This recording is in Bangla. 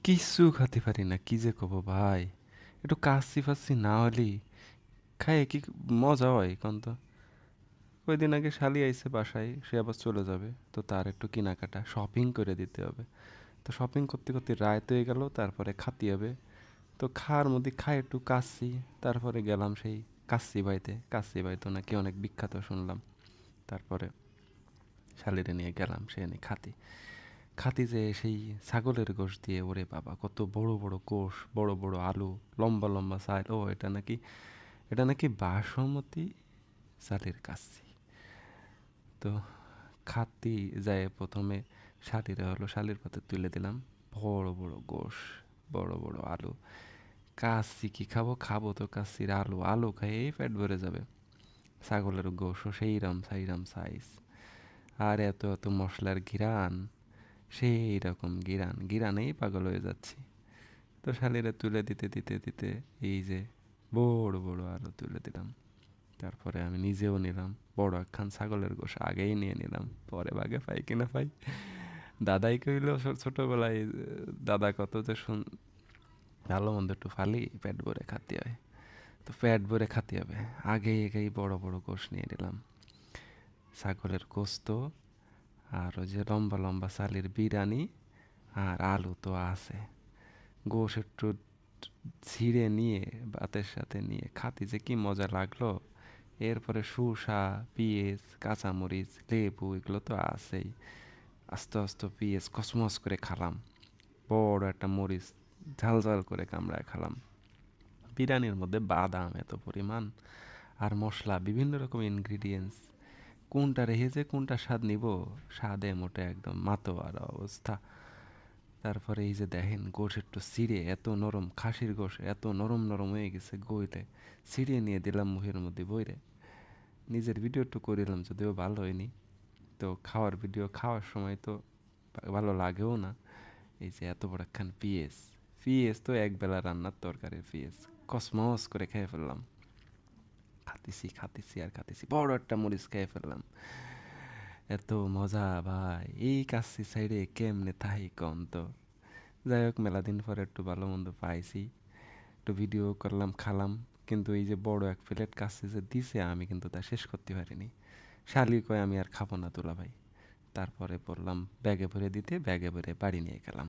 কিচ্ছু খাতে পারি না, কি যে কব ভাই। একটু কাচ্ছি ফাচ্ছি না হলেই খায় কি মজা হয় কোন তো। কয়দিন আগে শালি আইছে বাসায়, সে আবার চলে যাবে, তো তার একটু কেনাকাটা শপিং করে দিতে হবে। তো শপিং করতে করতে রাত হয়ে গেল, তারপরে খাতি হবে। তো খাওয়ার মধ্যে খাই একটু কাচ্ছি, তারপরে গেলাম সেই কাচ্ছি ভাই তো নাকি অনেক বিখ্যাত শুনলাম। তারপরে শালিরে নিয়ে গেলাম, সে নিয়ে খাতি খাতি যে সেই ছাগলের গোশ দিয়ে, ওরে বাবা কত বড় বড় গোশ, বড় বড় আলু, লম্বা লম্বা সাইল। ও এটা নাকি বাসমতি চালের কাচ্ছি। তো খাতি যায় প্রথমে শালির পাতে তুলে দিলাম। বড় বড় গোশ, বড় বড় আলু। কাচ্চি কি খাবো, খাবো তো কাচ্চির আলু, আলু খাইয়েই পেট ভরে যাবে। ছাগলের গোশও সেইরাম সাইরাম সাইজ, আর এত এত মশলার ঘিরান, সেই রকম গিরানেই পাগল হয়ে যাচ্ছি। তো শালিরে তুলে দিতে দিতে দিতে এই যে বড় বড় আলু তুলে দিলাম। তারপরে আমি নিজেও নিলাম বড় একখান ছাগলের গোশ, আগেই নিয়ে নিলাম, পরে বাগে পাই কিনা পাই। দাদাই কইল ছোটবেলায়, দাদা কত যে ভালো মন্দ একটু ফালি পেট ভরে খাতে হয়। তো পেট ভরে খাতে হবে, আগেই বড় বড় গোশ নিয়ে নিলাম। ছাগলের গোস্ত, আর ওই যে লম্বা লম্বা চালের বিরানি, আর আলু তো আছে। গোশ একটু ছিঁড়ে নিয়ে ভাতের সাথে নিয়ে খাতে যে কি মজা লাগলো। এরপরে শসা, পেঁয়াজ, কাঁচামরিচ, লেবু এগুলো তো আছেই। আস্তে আস্তে পেঁয়াজ কসমস করে খালাম, বড় একটা মরিচ ঝাল ঝাল করে কামড়ায় খালাম। বিরিয়ানির মধ্যে বাদাম এত পরিমাণ, আর মশলা, বিভিন্ন রকম ইনগ্রিডিয়েন্টস, কোনটা রেখে যে কোনটা স্বাদ নিব, স্বাদে মোটে একদম মাতোয়ারা অবস্থা। তারপরে এই যে দেখেন গোশ একটু ছিঁড়ে, এত নরম, খাসির গোশ এত নরম নরম হয়ে গেছে গইলে, ছিঁড়ে নিয়ে দিলাম মুখের মধ্যে বইরে। নিজের ভিডিও একটু করিলাম, যদিও ভালো হয়নি। তো খাওয়ার ভিডিও খাওয়ার সময় তো ভালো লাগেও না। এই যে এত বড় একখান পিএস তো একবেলা রান্নার তরকারির পিএস, কসমস করে খেয়ে ফেললাম। খাতিছি আর খাতিছি, বড় একটা মরিচ খেয়ে ফেললাম। এত মজা ভাই, এই কাচ্চি সাইডে কেমনে থাহি কম তো। যাই হোক, মেলা দিন পরে একটু ভালো মন্দ পাইছি, একটু ভিডিও করলাম, খালাম। কিন্তু এই যে বড় এক প্লেট কাচ্চি যে দিছে, আমি কিন্তু তা শেষ করতে পারিনি। শালি কয় আমি আর খাবো না দুলা ভাই। তারপরে বললাম ব্যাগে ভরে দিতে, ব্যাগে ভরে বাড়ি নিয়ে গেলাম।